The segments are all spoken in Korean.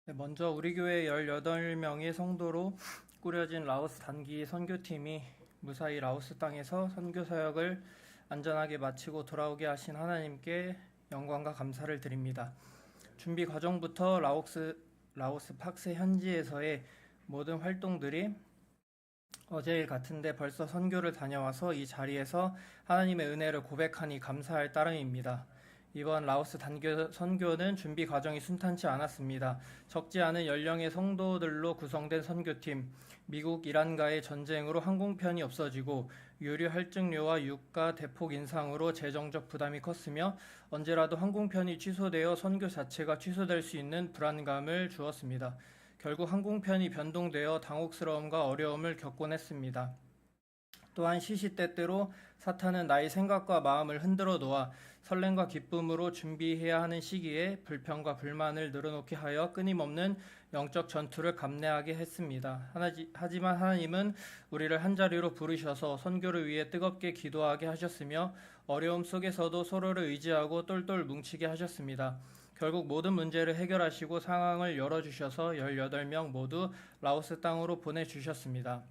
네, 먼저 우리 교회 18명의 성도로 꾸려진 라오스 단기 선교팀이 무사히 라오스 땅에서 선교 사역을 안전하게 마치고 돌아오게 하신 하나님께 영광과 감사를 드립니다. 준비 과정부터 라오스 팍스 현지에서의 모든 활동들이 어제일 같은데 벌써 선교를 다녀와서 이 자리에서 하나님의 은혜를 고백하니 감사할 따름입니다. 이번 라오스 단교 선교는 준비 과정이 순탄치 않았습니다. 적지 않은 연령의 성도들로 구성된 선교팀, 미국 이란과의 전쟁으로 항공편이 없어지고 유류 할증료와 유가 대폭 인상으로 재정적 부담이 컸으며 언제라도 항공편이 취소되어 선교 자체가 취소될 수 있는 불안감을 주었습니다. 결국 항공편이 변동되어 당혹스러움과 어려움을 겪곤 했습니다. 또한 시시때때로 사탄은 나의 생각과 마음을 흔들어 놓아 설렘과 기쁨으로 준비해야 하는 시기에 불평과 불만을 늘어놓게 하여 끊임없는 영적 전투를 감내하게 했습니다. 하지만 하나님은 우리를 한자리로 부르셔서 선교를 위해 뜨겁게 기도하게 하셨으며 어려움 속에서도 서로를 의지하고 똘똘 뭉치게 하셨습니다. 결국 모든 문제를 해결하시고 상황을 열어주셔서 18명 모두 라오스 땅으로 보내주셨습니다.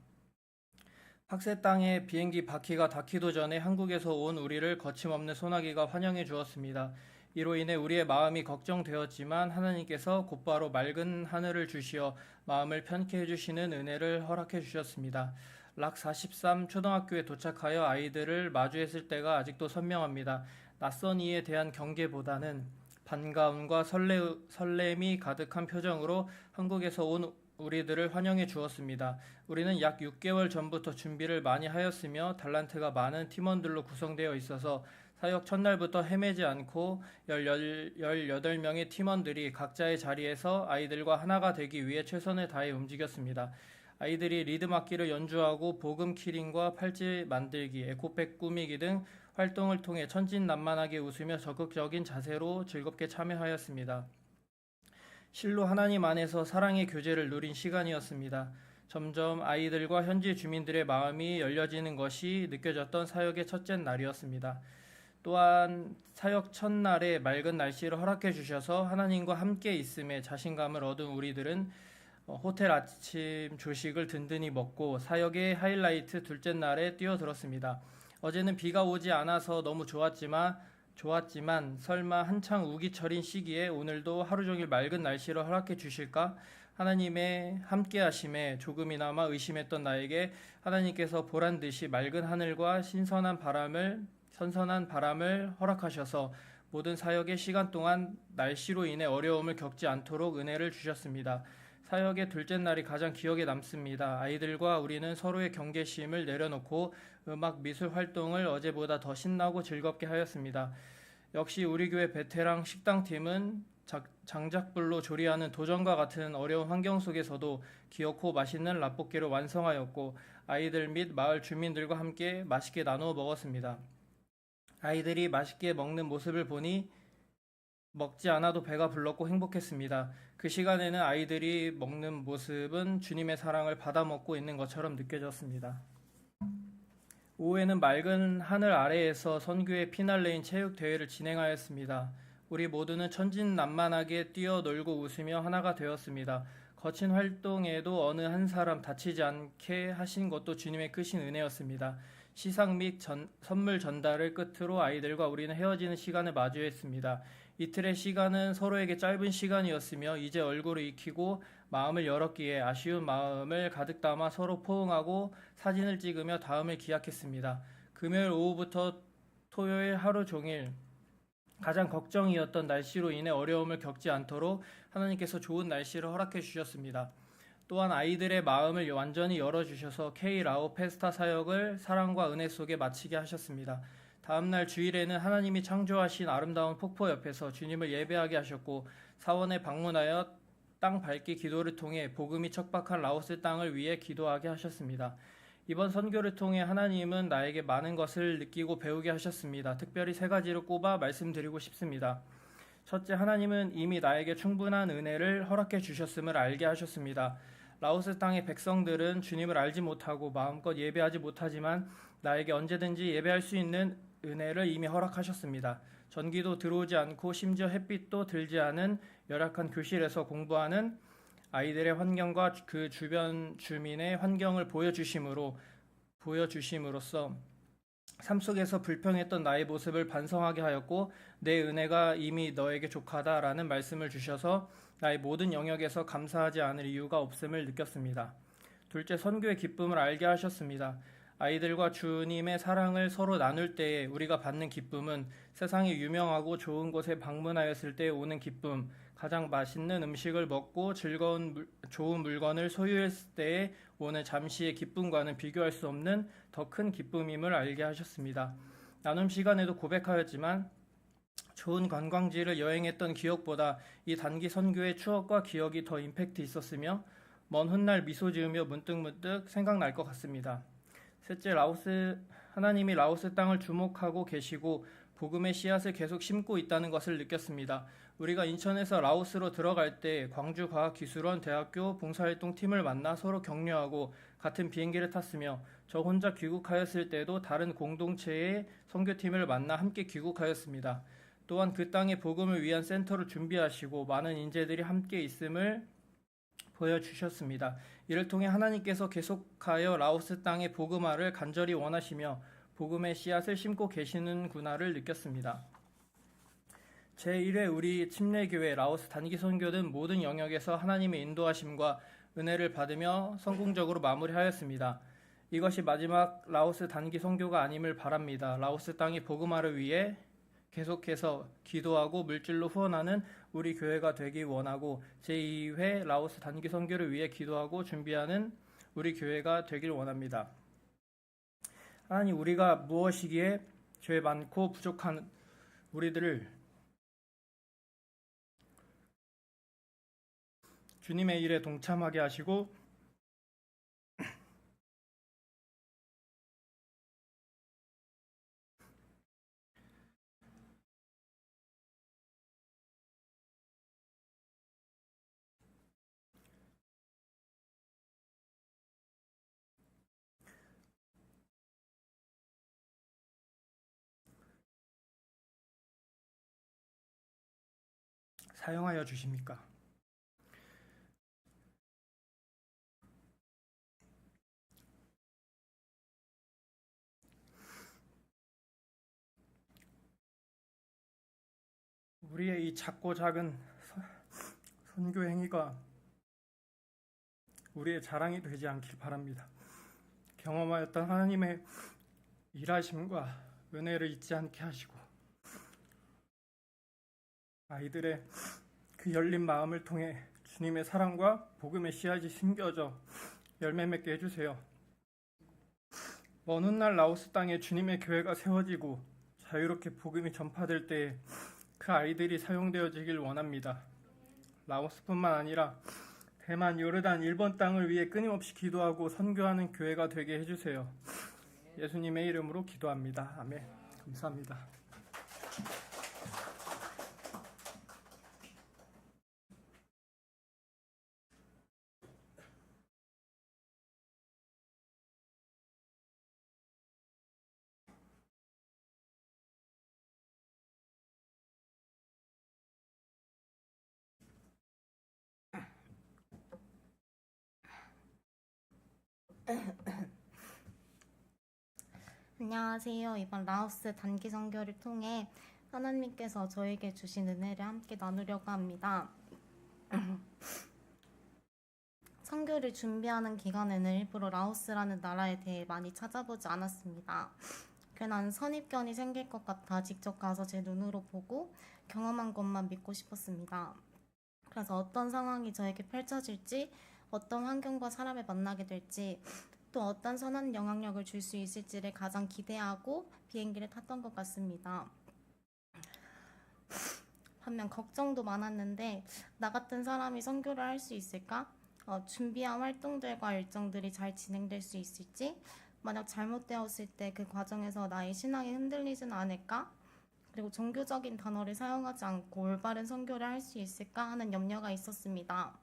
학세 땅에 비행기 바퀴가 닿기도 전에 한국에서 온 우리를 거침없는 소나기가 환영해 주었습니다. 이로 인해 우리의 마음이 걱정되었지만 하나님께서 곧바로 맑은 하늘을 주시어 마음을 편케 해주시는 은혜를 허락해 주셨습니다. 락 43 초등학교에 도착하여 아이들을 마주했을 때가 아직도 선명합니다. 낯선 이에 대한 경계보다는 반가움과 설렘이 가득한 표정으로 한국에서 온 우리들을 환영해 주었습니다. 우리는 약 6개월 전부터 준비를 많이 하였으며 달란트가 많은 팀원들로 구성되어 있어서 사역 첫날부터 헤매지 않고 18명의 팀원들이 각자의 자리에서 아이들과 하나가 되기 위해 최선을 다해 움직였습니다. 아이들이 리듬 악기를 연주하고 복음 키링과 팔찌 만들기, 에코백 꾸미기 등 활동을 통해 천진난만하게 웃으며 적극적인 자세로 즐겁게 참여하였습니다. 실로 하나님 안에서 사랑의 교제를 누린 시간이었습니다. 점점 아이들과 현지 주민들의 마음이 열려지는 것이 느껴졌던 사역의 첫째 날이었습니다. 또한 사역 첫날에 맑은 날씨를 허락해 주셔서 하나님과 함께 있음에 자신감을 얻은 우리들은 호텔 아침 조식을 든든히 먹고 사역의 하이라이트 둘째 날에 뛰어들었습니다. 어제는 비가 오지 않아서 너무 좋았지만 설마 한창 우기철인 시기에 오늘도 하루 종일 맑은 날씨를 허락해 주실까? 하나님의 함께하심에 조금이나마 의심했던 나에게 하나님께서 보란 듯이 맑은 하늘과 선선한 바람을 허락하셔서 모든 사역의 시간 동안 날씨로 인해 어려움을 겪지 않도록 은혜를 주셨습니다. 사역의 둘째 날이 가장 기억에 남습니다. 아이들과 우리는 서로의 경계심을 내려놓고 음악 미술 활동을 어제보다 더 신나고 즐겁게 하였습니다. 역시 우리 교회 베테랑 식당팀은 장작불로 조리하는 도전과 같은 어려운 환경 속에서도 귀엽고 맛있는 라볶이를 완성하였고 아이들 및 마을 주민들과 함께 맛있게 나누어 먹었습니다. 아이들이 맛있게 먹는 모습을 보니 먹지 않아도 배가 불렀고 행복했습니다. 그 시간에는 아이들이 먹는 모습은 주님의 사랑을 받아먹고 있는 것처럼 느껴졌습니다. 오후에는 맑은 하늘 아래에서 선교의 피날레인 체육대회를 진행하였습니다. 우리 모두는 천진난만하게 뛰어놀고 웃으며 하나가 되었습니다. 거친 활동에도 어느 한 사람 다치지 않게 하신 것도 주님의 크신 은혜였습니다. 시상 및 선물 전달을 끝으로 아이들과 우리는 헤어지는 시간을 마주했습니다. 이틀의 시간은 서로에게 짧은 시간이었으며 이제 얼굴을 익히고 마음을 열었기에 아쉬운 마음을 가득 담아 서로 포옹하고 사진을 찍으며 다음을 기약했습니다. 금요일 오후부터 토요일 하루 종일 가장 걱정이었던 날씨로 인해 어려움을 겪지 않도록 하나님께서 좋은 날씨를 허락해 주셨습니다. 또한 아이들의 마음을 완전히 열어주셔서 K-라오 페스타 사역을 사랑과 은혜 속에 마치게 하셨습니다. 다음날 주일에는 하나님이 창조하신 아름다운 폭포 옆에서 주님을 예배하게 하셨고 사원에 방문하여 땅 밟기 기도를 통해 복음이 척박한 라오스 땅을 위해 기도하게 하셨습니다. 이번 선교를 통해 하나님은 나에게 많은 것을 느끼고 배우게 하셨습니다. 특별히 3가지를 꼽아 말씀드리고 싶습니다. 첫째, 하나님은 이미 나에게 충분한 은혜를 허락해 주셨음을 알게 하셨습니다. 라오스 땅의 백성들은 주님을 알지 못하고 마음껏 예배하지 못하지만 나에게 언제든지 예배할 수 있는 은혜를 이미 허락하셨습니다. 전기도 들어오지 않고 심지어 햇빛도 들지 않은 열악한 교실에서 공부하는 아이들의 환경과 그 주변 주민의 환경을 보여주심으로써 삶 속에서 불평했던 나의 모습을 반성하게 하였고 내 은혜가 이미 너에게 족하다라는 말씀을 주셔서 나의 모든 영역에서 감사하지 않을 이유가 없음을 느꼈습니다. 둘째, 선교의 기쁨을 알게 하셨습니다. 아이들과 주님의 사랑을 서로 나눌 때에 우리가 받는 기쁨은 세상에 유명하고 좋은 곳에 방문하였을 때 오는 기쁨, 가장 맛있는 음식을 먹고 좋은 물건을 소유했을 때에 오는 잠시의 기쁨과는 비교할 수 없는 더 큰 기쁨임을 알게 하셨습니다. 나눔 시간에도 고백하였지만 좋은 관광지를 여행했던 기억보다 이 단기 선교의 추억과 기억이 더 임팩트 있었으며 먼 훗날 미소 지으며 문득문득 생각날 것 같습니다. 셋째, 하나님이 라오스 땅을 주목하고 계시고 복음의 씨앗을 계속 심고 있다는 것을 느꼈습니다. 우리가 인천에서 라오스로 들어갈 때 광주과학기술원 대학교 봉사활동팀을 만나 서로 격려하고 같은 비행기를 탔으며 저 혼자 귀국하였을 때도 다른 공동체의 선교팀을 만나 함께 귀국하였습니다. 또한 그 땅의 복음을 위한 센터를 준비하시고 많은 인재들이 함께 있음을 보여주셨습니다. 이를 통해 하나님께서 계속하여 라오스 땅의 복음화를 간절히 원하시며 복음의 씨앗을 심고 계시는구나를 느꼈습니다. 제1회 우리 침례교회 라오스 단기 선교는 모든 영역에서 하나님의 인도하심과 은혜를 받으며 성공적으로 마무리하였습니다. 이것이 마지막 라오스 단기 선교가 아님을 바랍니다. 라오스 땅의 복음화를 위해 계속해서 기도하고 물질로 후원하는 우리 교회가 되기 원하고 제2회 라오스 단기 선교를 위해 기도하고 준비하는 우리 교회가 되길 원합니다. 하나님, 우리가 무엇이기에 죄 많고 부족한 우리들을 주님의 일에 동참하게 하시고 사용하여 주십니까? 우리의 이 작고 작은 선교 행위가 우리의 자랑이 되지 않길 바랍니다. 경험하였던 하나님의 일하심과 은혜를 잊지 않게 하시고 아이들의 그 열린 마음을 통해 주님의 사랑과 복음의 씨앗이 심겨져 열매 맺게 해주세요. 먼 훗날 라오스 땅에 주님의 교회가 세워지고 자유롭게 복음이 전파될 때에 그 아이들이 사용되어지길 원합니다. 라오스뿐만 아니라 대만, 요르단, 일본 땅을 위해 끊임없이 기도하고 선교하는 교회가 되게 해주세요. 예수님의 이름으로 기도합니다. 아멘. 감사합니다. 안녕하세요. 이번 라오스 단기 선교를 통해 하나님께서 저에게 주신 은혜를 함께 나누려고 합니다. 선교를 준비하는 기간에는 일부러 라오스라는 나라에 대해 많이 찾아보지 않았습니다. 괜한 선입견이 생길 것 같아 직접 가서 제 눈으로 보고 경험한 것만 믿고 싶었습니다. 그래서 어떤 상황이 저에게 펼쳐질지, 어떤 환경과 사람을 만나게 될지, 또 어떤 선한 영향력을 줄 수 있을지를 가장 기대하고 비행기를 탔던 것 같습니다. 반면 걱정도 많았는데 나 같은 사람이 선교를 할 수 있을까? 준비한 활동들과 일정들이 잘 진행될 수 있을지, 만약 잘못되었을 때 그 과정에서 나의 신앙이 흔들리진 않을까? 그리고 종교적인 단어를 사용하지 않고 올바른 선교를 할 수 있을까 하는 염려가 있었습니다.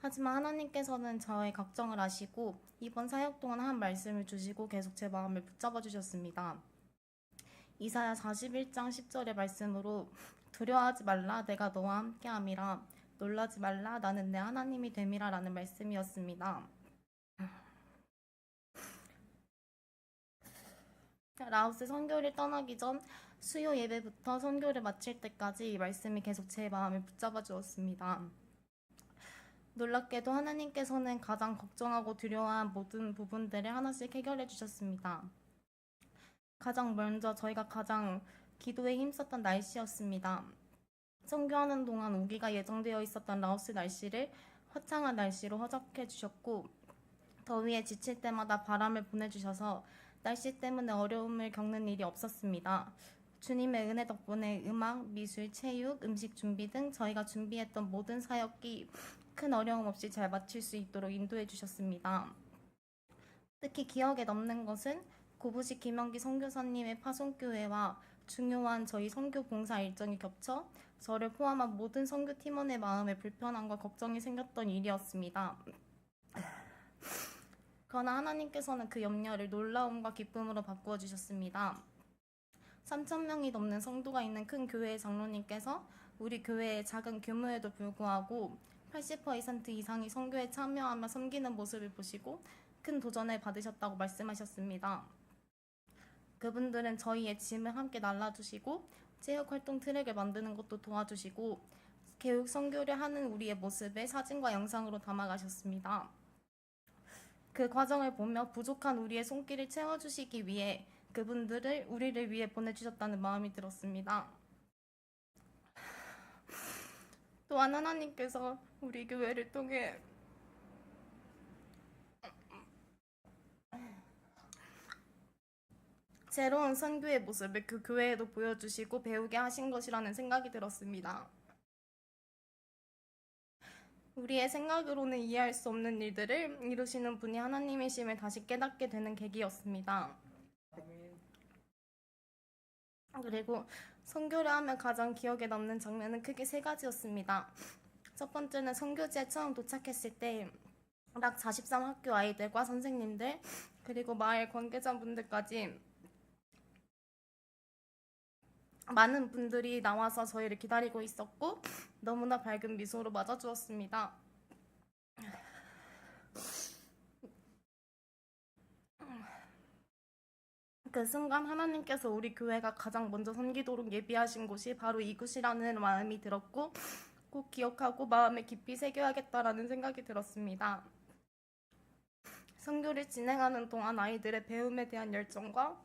하지만 하나님께서는 저의 걱정을 아시고 이번 사역 동안 한 말씀을 주시고 계속 제 마음을 붙잡아 주셨습니다. 이사야 41장 10절의 말씀으로 두려워하지 말라 내가 너와 함께함이라 놀라지 말라 나는 내 하나님이 됨이라 라는 말씀이었습니다. 라오스 선교를 떠나기 전 수요 예배부터 선교를 마칠 때까지 이 말씀이 계속 제 마음을 붙잡아 주었습니다. 놀랍게도 하나님께서는 가장 걱정하고 두려워한 모든 부분들을 하나씩 해결해 주셨습니다. 가장 먼저 저희가 가장 기도에 힘썼던 날씨였습니다. 선교하는 동안 우기가 예정되어 있었던 라오스 날씨를 화창한 날씨로 허락해 주셨고 더위에 지칠 때마다 바람을 보내주셔서 날씨 때문에 어려움을 겪는 일이 없었습니다. 주님의 은혜 덕분에 음악, 미술, 체육, 음식 준비 등 저희가 준비했던 모든 사역이 큰 어려움 없이 잘 마칠 수 있도록 인도해 주셨습니다. 특히 기억에 남는 것은 고부시 김영기 선교사님의 파송교회와 중요한 저희 선교 봉사 일정이 겹쳐 저를 포함한 모든 선교 팀원의 마음에 불편함과 걱정이 생겼던 일이었습니다. 그러나 하나님께서는 그 염려를 놀라움과 기쁨으로 바꾸어 주셨습니다. 3,000명이 넘는 성도가 있는 큰 교회의 장로님께서 우리 교회의 작은 규모에도 불구하고 80% 이상이 선교에 참여하며 섬기는 모습을 보시고 큰 도전을 받으셨다고 말씀하셨습니다. 그분들은 저희의 짐을 함께 날라주시고 체육활동 트랙을 만드는 것도 도와주시고 교육 선교를 하는 우리의 모습을 사진과 영상으로 담아가셨습니다. 그 과정을 보며 부족한 우리의 손길을 채워주시기 위해 그분들을 우리를 위해 보내주셨다는 마음이 들었습니다. 또한 하나님께서 우리 교회를 통해 새로운 선교의 모습을 그 교회에도 보여주시고 배우게 하신 것이라는 생각이 들었습니다. 우리의 생각으로는 이해할 수 없는 일들을 이루시는 분이 하나님이심을 다시 깨닫게 되는 계기였습니다. 그리고 선교를 하며 가장 기억에 남는 장면은 크게 세 가지였습니다. 첫 번째는 선교지에 처음 도착했을 때 락 43학교 아이들과 선생님들 그리고 마을 관계자분들까지 많은 분들이 나와서 저희를 기다리고 있었고 너무나 밝은 미소로 맞아주었습니다. 그 순간 하나님께서 우리 교회가 가장 먼저 섬기도록 예비하신 곳이 바로 이곳이라는 마음이 들었고 꼭 기억하고 마음에 깊이 새겨야겠다라는 생각이 들었습니다. 선교를 진행하는 동안 아이들의 배움에 대한 열정과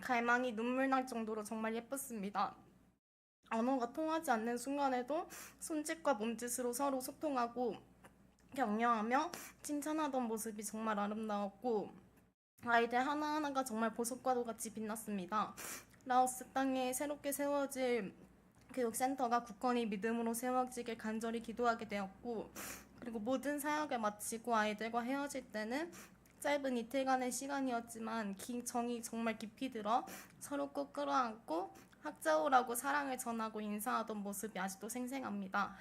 갈망이 눈물 날 정도로 정말 예뻤습니다. 언어가 통하지 않는 순간에도 손짓과 몸짓으로 서로 소통하고 격려하며 칭찬하던 모습이 정말 아름다웠고 아이들 하나하나가 정말 보석과도 같이 빛났습니다. 라오스 땅에 새롭게 세워질 교육센터가 굳건히 믿음으로 세워지길 간절히 기도하게 되었고 그리고 모든 사역을 마치고 아이들과 헤어질 때는 짧은 이틀간의 시간이었지만 정이 정말 깊이 들어 서로 꼭 끌어안고 학자오라고 사랑을 전하고 인사하던 모습이 아직도 생생합니다.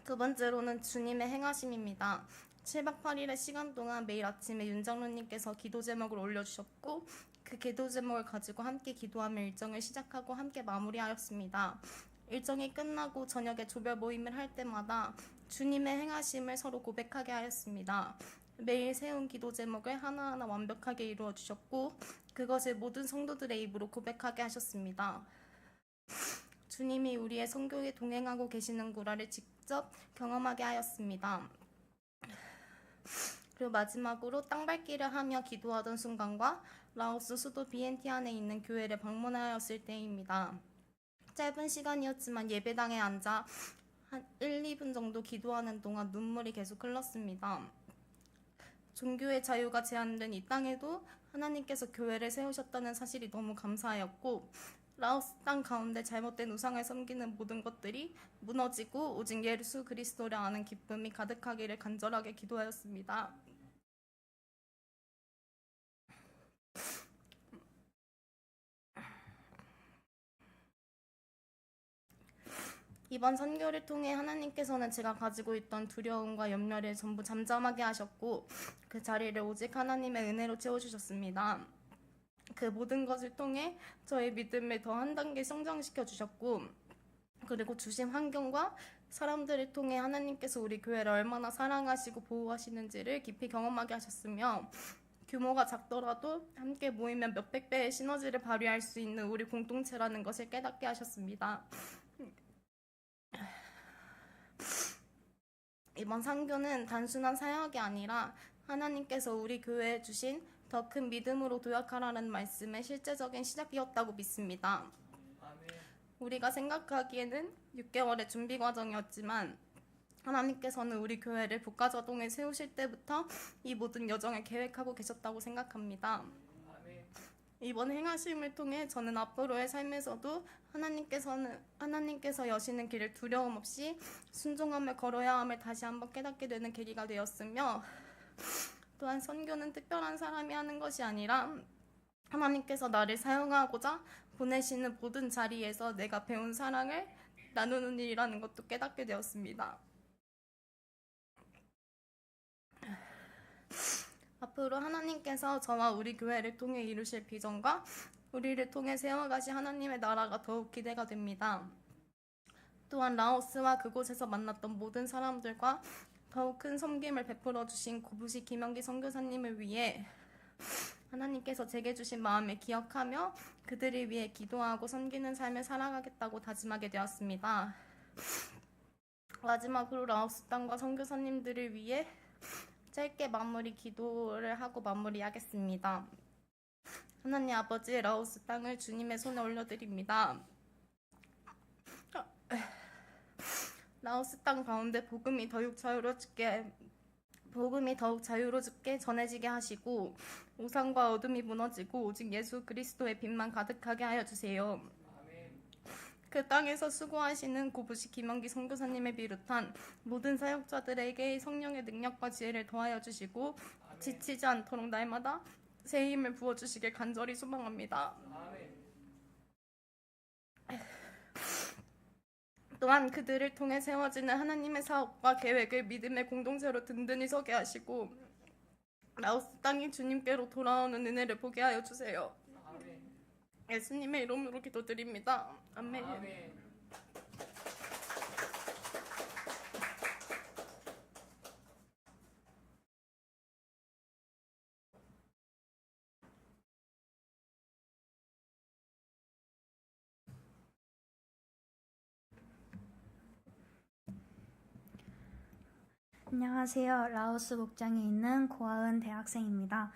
두 번째로는 주님의 행하심입니다. 7박 8일의 시간 동안 매일 아침에 윤 장로님께서 기도 제목을 올려주셨고 그 기도 제목을 가지고 함께 기도하며 일정을 시작하고 함께 마무리하였습니다. 일정이 끝나고 저녁에 조별 모임을 할 때마다 주님의 행하심을 서로 고백하게 하였습니다. 매일 세운 기도 제목을 하나하나 완벽하게 이루어 주셨고 그것을 모든 성도들의 입으로 고백하게 하셨습니다. 주님이 우리의 선교에 동행하고 계시는구나를 직접 경험하게 하였습니다. 그리고 마지막으로 땅밟기를 하며 기도하던 순간과 라오스 수도 비엔티안에 있는 교회를 방문하였을 때입니다. 짧은 시간이었지만 예배당에 앉아 한 1, 2분 정도 기도하는 동안 눈물이 계속 흘렀습니다. 종교의 자유가 제한된 이 땅에도 하나님께서 교회를 세우셨다는 사실이 너무 감사하였고 라오스 땅 가운데 잘못된 우상을 섬기는 모든 것들이 무너지고 오직 예수 그리스도를 아는 기쁨이 가득하기를 간절하게 기도하였습니다. 이번 선교를 통해 하나님께서는 제가 가지고 있던 두려움과 염려를 전부 잠잠하게 하셨고 그 자리를 오직 하나님의 은혜로 채워주셨습니다. 그 모든 것을 통해 저의 믿음을 더 한 단계 성장시켜 주셨고 그리고 주신 환경과 사람들을 통해 하나님께서 우리 교회를 얼마나 사랑하시고 보호하시는지를 깊이 경험하게 하셨으며 규모가 작더라도 함께 모이면 몇백 배의 시너지를 발휘할 수 있는 우리 공동체라는 것을 깨닫게 하셨습니다. 이번 선교는 단순한 사역이 아니라 하나님께서 우리 교회에 주신 더 큰 믿음으로 도약하라는 말씀의 실제적인 시작이었다고 믿습니다. 우리가 생각하기에는 6개월의 준비 과정이었지만 하나님께서는 우리 교회를 복가자동에 세우실 때부터 이 모든 여정을 계획하고 계셨다고 생각합니다. 이번 행하심을 통해 저는 앞으로의 삶에서도 하나님께서 여시는 길을 두려움 없이 순종함을 걸어야 함을 다시 한번 깨닫게 되는 계기가 되었으며 또한 선교는 특별한 사람이 하는 것이 아니라 하나님께서 나를 사용하고자 보내시는 모든 자리에서 내가 배운 사랑을 나누는 일이라는 것도 깨닫게 되었습니다. 앞으로 하나님께서 저와 우리 교회를 통해 이루실 비전과 우리를 통해 세워가실 하나님의 나라가 더욱 기대가 됩니다. 또한 라오스와 그곳에서 만났던 모든 사람들과 더욱 큰 섬김을 베풀어 주신 고부시 김영기 선교사님을 위해 하나님께서 제게 주신 마음을 기억하며 그들을 위해 기도하고 섬기는 삶을 살아가겠다고 다짐하게 되었습니다. 마지막으로 라오스 땅과 선교사님들을 위해 짧게 마무리 기도를 하고 마무리하겠습니다. 하나님 아버지, 라오스 땅을 주님의 손에 올려드립니다. 라오스 땅 가운데 복음이 더욱 자유롭게 전해지게 하시고 우상과 어둠이 무너지고 오직 예수 그리스도의 빛만 가득하게 하여 주세요. 그 땅에서 수고하시는 고부시 김원기 선교사님을 비롯한 모든 사역자들에게 성령의 능력과 지혜를 더하여 주시고 지치지 않도록 날마다 새 힘을 부어주시길 간절히 소망합니다. 또한 그들을 통해 세워지는 하나님의 사업과 계획을 믿음의 공동체로 든든히 서게 하시고 라오스 땅이 주님께로 돌아오는 은혜를 보게 하여 주세요. 예수님의 이름으로 기도드립니다. 아멘. 안녕하세요. 라오스 목장에 있는 고아은 대학생입니다.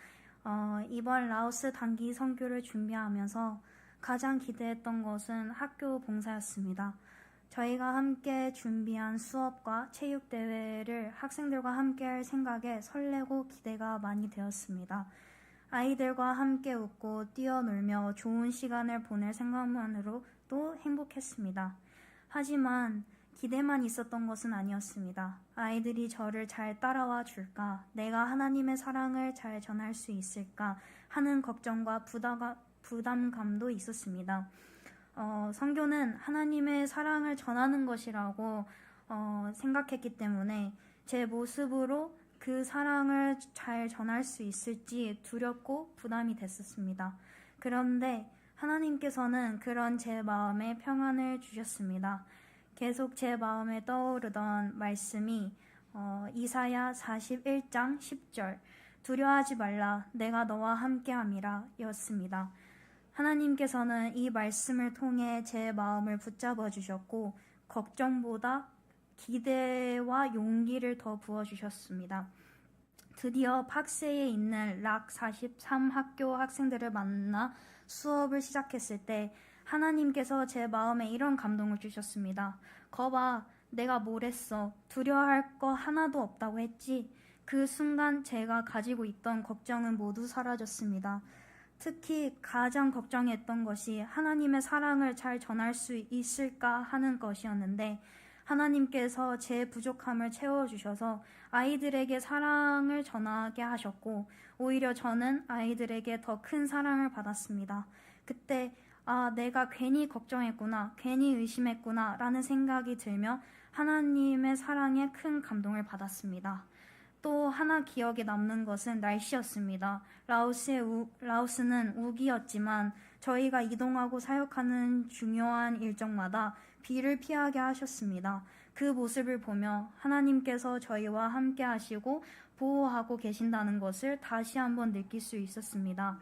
이번 라오스 단기 선교를 준비하면서 가장 기대했던 것은 학교 봉사였습니다. 저희가 함께 준비한 수업과 체육대회를 학생들과 함께 할 생각에 설레고 기대가 많이 되었습니다. 아이들과 함께 웃고 뛰어놀며 좋은 시간을 보낼 생각만으로도 행복했습니다. 하지만 기대만 있었던 것은 아니었습니다. 아이들이 저를 잘 따라와 줄까? 내가 하나님의 사랑을 잘 전할 수 있을까? 하는 걱정과 부담감도 있었습니다. 선교는 하나님의 사랑을 전하는 것이라고 생각했기 때문에 제 모습으로 그 사랑을 잘 전할 수 있을지 두렵고 부담이 됐었습니다. 그런데 하나님께서는 그런 제 마음에 평안을 주셨습니다. 계속 제 마음에 떠오르던 말씀이 이사야 41장 10절 두려워하지 말라 내가 너와 함께함이라 였습니다. 하나님께서는 이 말씀을 통해 제 마음을 붙잡아 주셨고 걱정보다 기대와 용기를 더 부어주셨습니다. 드디어 팍세에 있는 락 43 학교 학생들을 만나 수업을 시작했을 때 하나님께서 제 마음에 이런 감동을 주셨습니다. 거봐, 내가 뭘 했어. 두려워할 거 하나도 없다고 했지. 그 순간 제가 가지고 있던 걱정은 모두 사라졌습니다. 특히 가장 걱정했던 것이 하나님의 사랑을 잘 전할 수 있을까 하는 것이었는데 하나님께서 제 부족함을 채워주셔서 아이들에게 사랑을 전하게 하셨고 오히려 저는 아이들에게 더 큰 사랑을 받았습니다. 그때 아, 내가 괜히 걱정했구나, 괜히 의심했구나 라는 생각이 들며 하나님의 사랑에 큰 감동을 받았습니다. 또 하나 기억에 남는 것은 날씨였습니다. 라오스는 우기였지만 저희가 이동하고 사역하는 중요한 일정마다 비를 피하게 하셨습니다. 그 모습을 보며 하나님께서 저희와 함께 하시고 보호하고 계신다는 것을 다시 한번 느낄 수 있었습니다.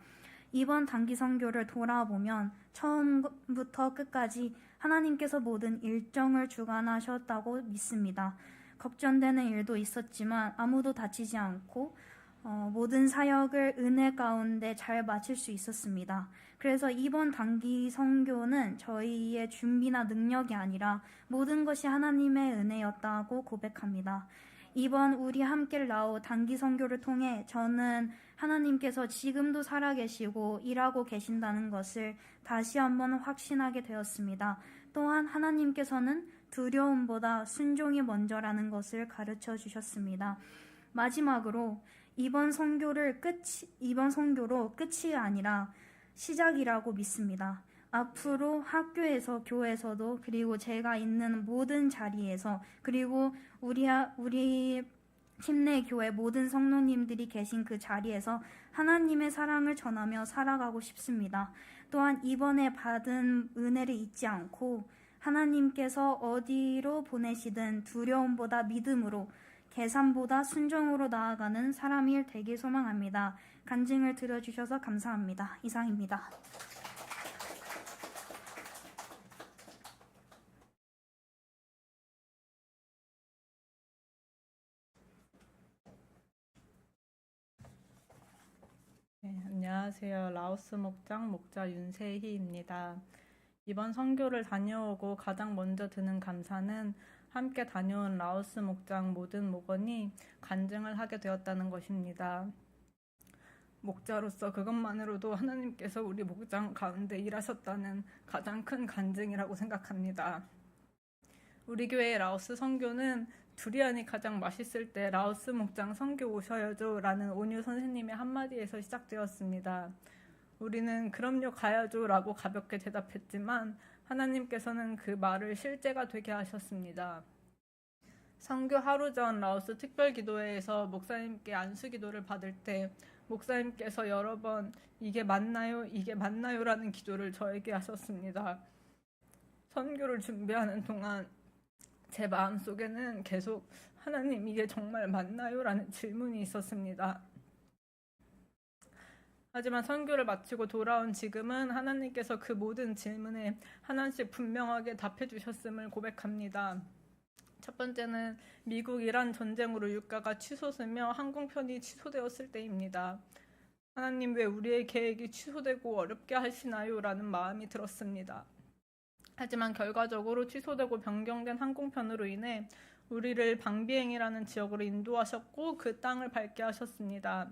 이번 단기 선교를 돌아보면 처음부터 끝까지 하나님께서 모든 일정을 주관하셨다고 믿습니다. 걱정되는 일도 있었지만 아무도 다치지 않고 모든 사역을 은혜 가운데 잘 마칠 수 있었습니다. 그래서 이번 단기 선교는 저희의 준비나 능력이 아니라 모든 것이 하나님의 은혜였다고 고백합니다. 이번 우리 함께 라오 단기 선교를 통해 저는 하나님께서 지금도 살아계시고 일하고 계신다는 것을 다시 한번 확신하게 되었습니다. 또한 하나님께서는 두려움보다 순종이 먼저라는 것을 가르쳐 주셨습니다. 마지막으로 이번 선교로 끝이 아니라 시작이라고 믿습니다. 앞으로 학교에서, 교회에서도, 그리고 제가 있는 모든 자리에서, 그리고 우리 팀 내 교회 모든 성도님들이 계신 그 자리에서 하나님의 사랑을 전하며 살아가고 싶습니다. 또한 이번에 받은 은혜를 잊지 않고 하나님께서 어디로 보내시든 두려움보다 믿음으로, 계산보다 순종으로 나아가는 사람이 되길 소망합니다. 간증을 들어주셔서 감사합니다. 이상입니다. 네, 안녕하세요. 라오스 목장 목자 윤세희입니다. 이번 선교를 다녀오고 가장 먼저 드는 감사는 함께 다녀온 라오스 목장 모든 목원이 간증을 하게 되었다는 것입니다. 목자로서 그것만으로도 하나님께서 우리 목장 가운데 일하셨다는 가장 큰 간증이라고 생각합니다. 우리 교회의 라오스 선교는 두리안이 가장 맛있을 때 라오스 목장 선교 오셔야죠 라는 온유 선생님의 한마디에서 시작되었습니다. 우리는 그럼요 가야죠 라고 가볍게 대답했지만 하나님께서는 그 말을 실제가 되게 하셨습니다. 선교 하루 전 라오스 특별기도회에서 목사님께 안수기도를 받을 때 목사님께서 여러 번 이게 맞나요? 이게 맞나요? 라는 기도를 저에게 하셨습니다. 선교를 준비하는 동안 제 마음속에는 계속 하나님 이게 정말 맞나요? 라는 질문이 있었습니다. 하지만 선교를 마치고 돌아온 지금은 하나님께서 그 모든 질문에 하나씩 분명하게 답해 주셨음을 고백합니다. 첫 번째는 미국 이란 전쟁으로 유가가 치솟으며 항공편이 취소되었을 때입니다. 하나님 왜 우리의 계획이 취소되고 어렵게 하시나요? 라는 마음이 들었습니다. 하지만 결과적으로 취소되고 변경된 항공편으로 인해 우리를 방비행이라는 지역으로 인도하셨고 그 땅을 밟게 하셨습니다.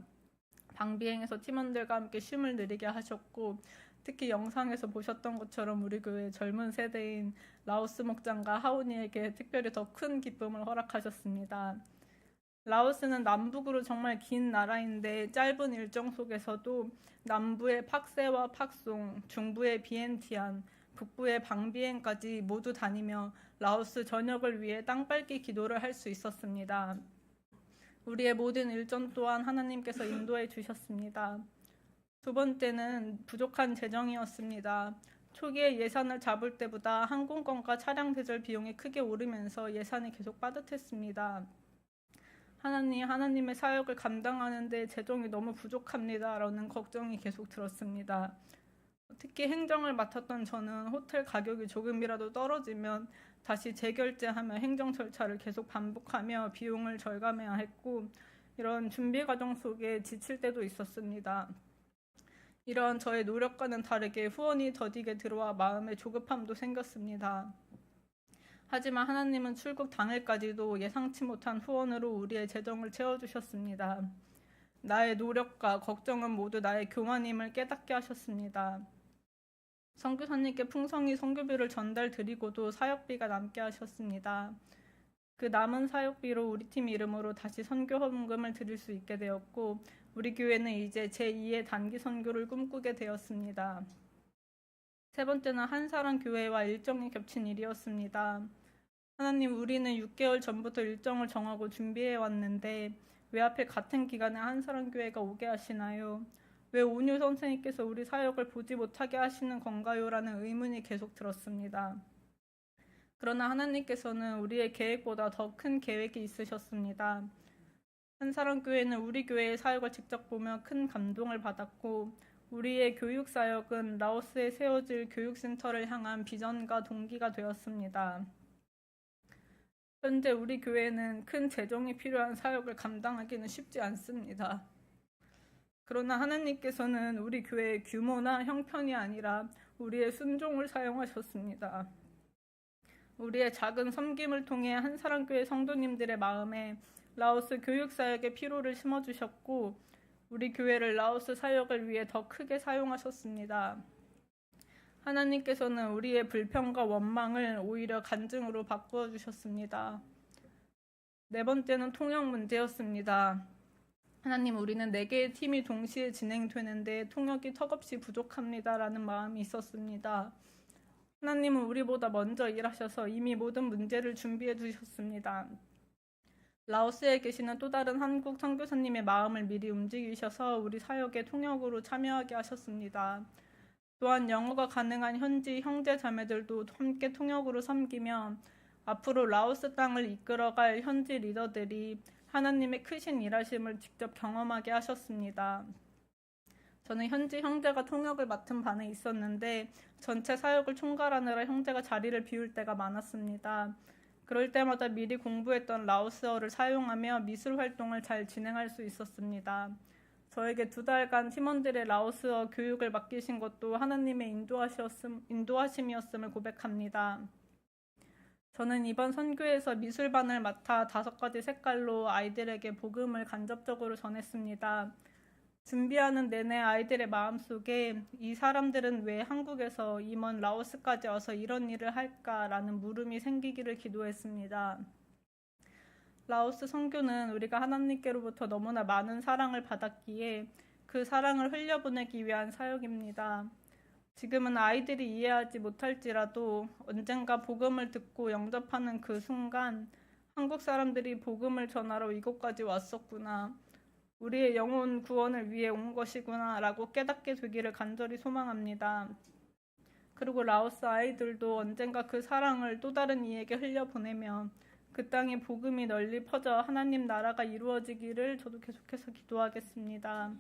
방비행에서 팀원들과 함께 쉼을 느리게 하셨고 특히 영상에서 보셨던 것처럼 우리 교회 젊은 세대인 라오스 목장과 하오니에게 특별히 더 큰 기쁨을 허락하셨습니다. 라오스는 남북으로 정말 긴 나라인데 짧은 일정 속에서도 남부의 팍세와 팍송, 중부의 비엔티안, 북부의 방비행까지 모두 다니며 라오스 전역을 위해 땅밟기 기도를 할 수 있었습니다. 우리의 모든 일정 또한 하나님께서 인도해 주셨습니다. 두 번째는 부족한 재정이었습니다. 초기에 예산을 잡을 때보다 항공권과 차량 대절 비용이 크게 오르면서 예산이 계속 빠듯했습니다. 하나님의 사역을 감당하는데 재정이 너무 부족합니다. 라는 걱정이 계속 들었습니다. 특히 행정을 맡았던 저는 호텔 가격이 조금이라도 떨어지면 다시 재결제하며 행정 절차를 계속 반복하며 비용을 절감해야 했고 이런 준비 과정 속에 지칠 때도 있었습니다. 이런 저의 노력과는 다르게 후원이 더디게 들어와 마음에 조급함도 생겼습니다. 하지만 하나님은 출국 당일까지도 예상치 못한 후원으로 우리의 재정을 채워주셨습니다. 나의 노력과 걱정은 모두 나의 교만임을 깨닫게 하셨습니다. 선교사님께 풍성히 선교비를 전달드리고도 사역비가 남게 하셨습니다. 그 남은 사역비로 우리 팀 이름으로 다시 선교 헌금을 드릴 수 있게 되었고 우리 교회는 이제 제2의 단기 선교를 꿈꾸게 되었습니다. 세 번째는 한사랑 교회와 일정이 겹친 일이었습니다. 하나님, 우리는 6개월 전부터 일정을 정하고 준비해 왔는데 왜 하필 같은 기간에 한사랑 교회가 오게 하시나요? 왜 온유 선생님께서 우리 사역을 보지 못하게 하시는 건가요? 라는 의문이 계속 들었습니다. 그러나 하나님께서는 우리의 계획보다 더 큰 계획이 있으셨습니다. 한사랑 교회는 우리 교회의 사역을 직접 보며 큰 감동을 받았고, 우리의 교육 사역은 라오스에 세워질 교육센터를 향한 비전과 동기가 되었습니다. 현재 우리 교회는 큰 재정이 필요한 사역을 감당하기는 쉽지 않습니다. 그러나 하나님께서는 우리 교회의 규모나 형편이 아니라 우리의 순종을 사용하셨습니다. 우리의 작은 섬김을 통해 한사랑교회 성도님들의 마음에 라오스 교육 사역의 피로를 심어주셨고, 우리 교회를 라오스 사역을 위해 더 크게 사용하셨습니다. 하나님께서는 우리의 불평과 원망을 오히려 간증으로 바꾸어 주셨습니다. 네 번째는 통역 문제였습니다. 하나님, 우리는 4개의 팀이 동시에 진행되는데 통역이 턱없이 부족합니다라는 마음이 있었습니다. 하나님은 우리보다 먼저 일하셔서 이미 모든 문제를 준비해 두셨습니다. 라오스에 계시는 또 다른 한국 선교사님의 마음을 미리 움직이셔서 우리 사역에 통역으로 참여하게 하셨습니다. 또한 영어가 가능한 현지 형제 자매들도 함께 통역으로 섬기며 앞으로 라오스 땅을 이끌어갈 현지 리더들이 하나님의 크신 일하심을 직접 경험하게 하셨습니다. 저는 현지 형제가 통역을 맡은 반에 있었는데 전체 사역을 총괄하느라 형제가 자리를 비울 때가 많았습니다. 그럴 때마다 미리 공부했던 라오스어를 사용하며 미술 활동을 잘 진행할 수 있었습니다. 저에게 2달간 팀원들의 라오스어 교육을 맡기신 것도 하나님의 인도하심이었음을 고백합니다. 저는 이번 선교에서 미술반을 맡아 5가지 색깔로 아이들에게 복음을 간접적으로 전했습니다. 준비하는 내내 아이들의 마음속에 이 사람들은 왜 한국에서 이 먼 라오스까지 와서 이런 일을 할까라는 물음이 생기기를 기도했습니다. 라오스 선교는 우리가 하나님께로부터 너무나 많은 사랑을 받았기에 그 사랑을 흘려보내기 위한 사역입니다. 지금은 아이들이 이해하지 못할지라도 언젠가 복음을 듣고 영접하는 그 순간 한국 사람들이 복음을 전하러 이곳까지 왔었구나, 우리의 영혼 구원을 위해 온 것이구나 라고 깨닫게 되기를 간절히 소망합니다. 그리고 라오스 아이들도 언젠가 그 사랑을 또 다른 이에게 흘려보내며 그 땅에 복음이 널리 퍼져 하나님 나라가 이루어지기를 저도 계속해서 기도하겠습니다.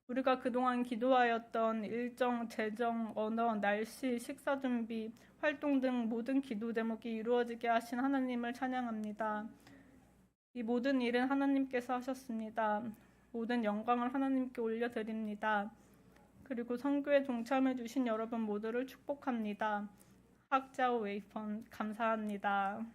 우리가 그동안 기도하였던 일정, 재정, 언어, 날씨, 식사 준비, 활동 등 모든 기도 제목이 이루어지게 하신 하나님을 찬양합니다. 이 모든 일은 하나님께서 하셨습니다. 모든 영광을 하나님께 올려드립니다. 그리고 선교에 동참해 주신 여러분 모두를 축복합니다. 학자오 웨이펀 감사합니다.